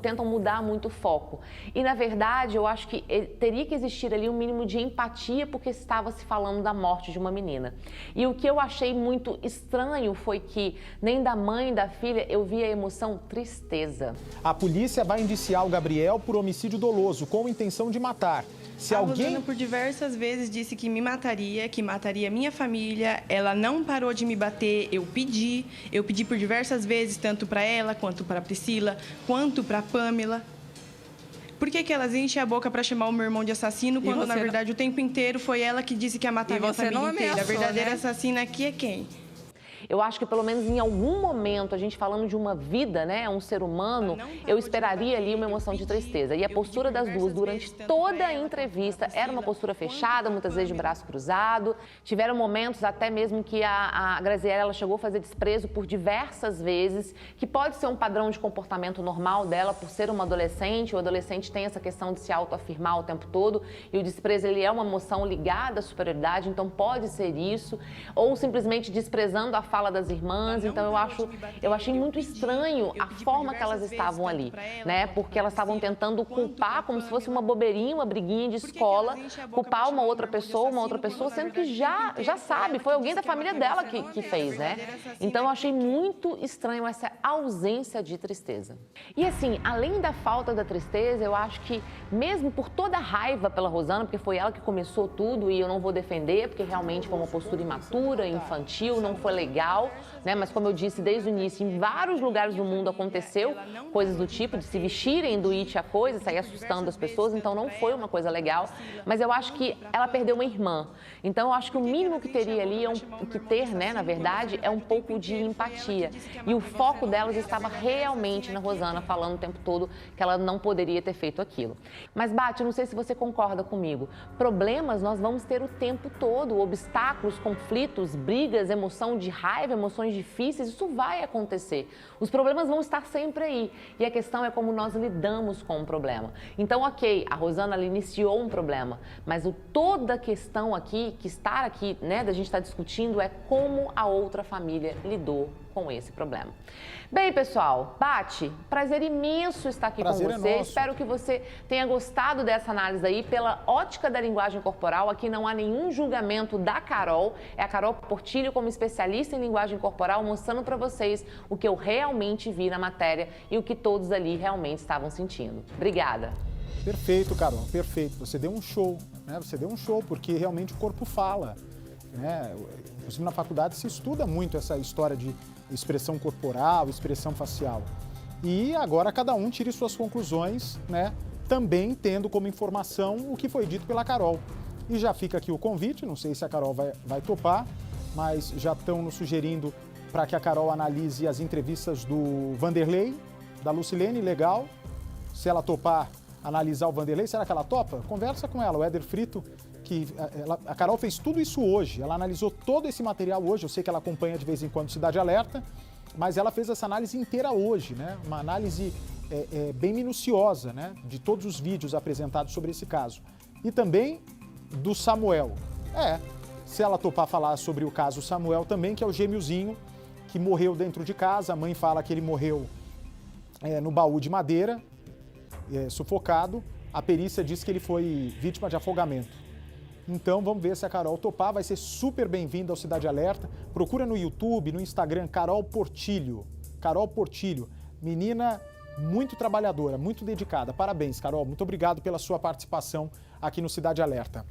tentam mudar muito o foco. E, na verdade, eu acho que teria que existir ali um mínimo de empatia, porque estava se falando da morte de uma menina. E o que eu achei muito estranho foi que nem da mãe, da filha, eu vi a emoção tristeza. A polícia vai indiciar o Gabriel por homicídio doloso, com intenção de matar. A Rosana por diversas vezes disse que me mataria, que mataria minha família. Ela não parou de me bater, eu pedi por diversas vezes, tanto para ela, quanto para a Priscila, quanto para a Pamela. Por que elas enchem a boca para chamar o meu irmão de assassino, quando na verdade o tempo inteiro foi ela que disse que ia matar a minha família inteira? A verdadeira assassina aqui é quem? Eu acho que pelo menos em algum momento, a gente falando de uma vida, né, um ser humano, eu esperaria ali uma emoção de tristeza. E a postura das duas durante toda a entrevista era uma postura fechada, muitas vezes de braço cruzado. Tiveram momentos até mesmo que a Graziella, ela chegou a fazer desprezo por diversas vezes, que pode ser um padrão de comportamento normal dela por ser uma adolescente. O adolescente tem essa questão de se autoafirmar o tempo todo e o desprezo, ele é uma emoção ligada à superioridade, então pode ser isso, ou simplesmente desprezando a fala das irmãs. Então eu achei muito estranho a forma que elas estavam ali, né? Porque elas estavam tentando culpar como se fosse uma bobeirinha, uma briguinha de escola, culpar uma outra pessoa, sendo que já sabe, foi alguém da família dela que fez, né? Então eu achei muito estranho essa ausência de tristeza. E assim, além da falta da tristeza, eu acho que mesmo por toda a raiva pela Rosana, porque foi ela que começou tudo e eu não vou defender, porque realmente foi uma postura imatura, infantil, não foi legal, né? Mas como eu disse desde o início, em vários lugares do mundo aconteceu coisas do tipo de se vestirem do It a coisa, sair assustando as pessoas, então não foi uma coisa legal. Mas eu acho que ela perdeu uma irmã. Então eu acho que o mínimo que teria ali, né, na verdade, é um pouco de empatia. E o foco delas estava realmente na Rosana, falando o tempo todo que ela não poderia ter feito aquilo. Mas, Bate, não sei se você concorda comigo. Problemas nós vamos ter o tempo todo, obstáculos, conflitos, brigas, emoção de raiva, emoções difíceis, isso vai acontecer. Os problemas vão estar sempre aí. E a questão é como nós lidamos com o problema. Então, ok, a Rosana ela iniciou um problema, mas toda a questão aqui, que estar aqui, né, da gente estar discutindo é como a outra família lidou com esse problema. Bem, pessoal, Bate, prazer imenso estar aqui com você. Espero que você tenha gostado dessa análise aí pela ótica da linguagem corporal. Aqui não há nenhum julgamento da Carol. É a Carol Portillo como especialista em linguagem corporal mostrando para vocês o que eu realmente vi na matéria e o que todos ali realmente estavam sentindo. Obrigada. Perfeito, Carol, perfeito. Você deu um show, né? Você deu um show porque realmente o corpo fala, né? Inclusive na faculdade se estuda muito essa história de expressão corporal, expressão facial. E agora cada um tire suas conclusões, né? Também tendo como informação o que foi dito pela Carol. E já fica aqui o convite, não sei se a Carol vai topar, mas já estão nos sugerindo para que a Carol analise as entrevistas do Vanderlei, da Lucilene, legal. Se ela topar analisar o Vanderlei, será que ela topa? Conversa com ela, o Éder Frito, que a Carol fez tudo isso hoje, ela analisou todo esse material hoje, eu sei que ela acompanha de vez em quando Cidade Alerta, mas ela fez essa análise inteira hoje, né? Uma análise bem minuciosa, né? De todos os vídeos apresentados sobre esse caso. E também do Samuel. Se ela topar falar sobre o caso Samuel também, que é o gêmeozinho que morreu dentro de casa, a mãe fala que ele morreu no baú de madeira, sufocado, a perícia diz que ele foi vítima de afogamento. Então vamos ver se a Carol topar, vai ser super bem-vinda ao Cidade Alerta. Procura no YouTube, no Instagram, Carol Portillo. Carol Portillo, menina muito trabalhadora, muito dedicada. Parabéns, Carol, muito obrigado pela sua participação aqui no Cidade Alerta.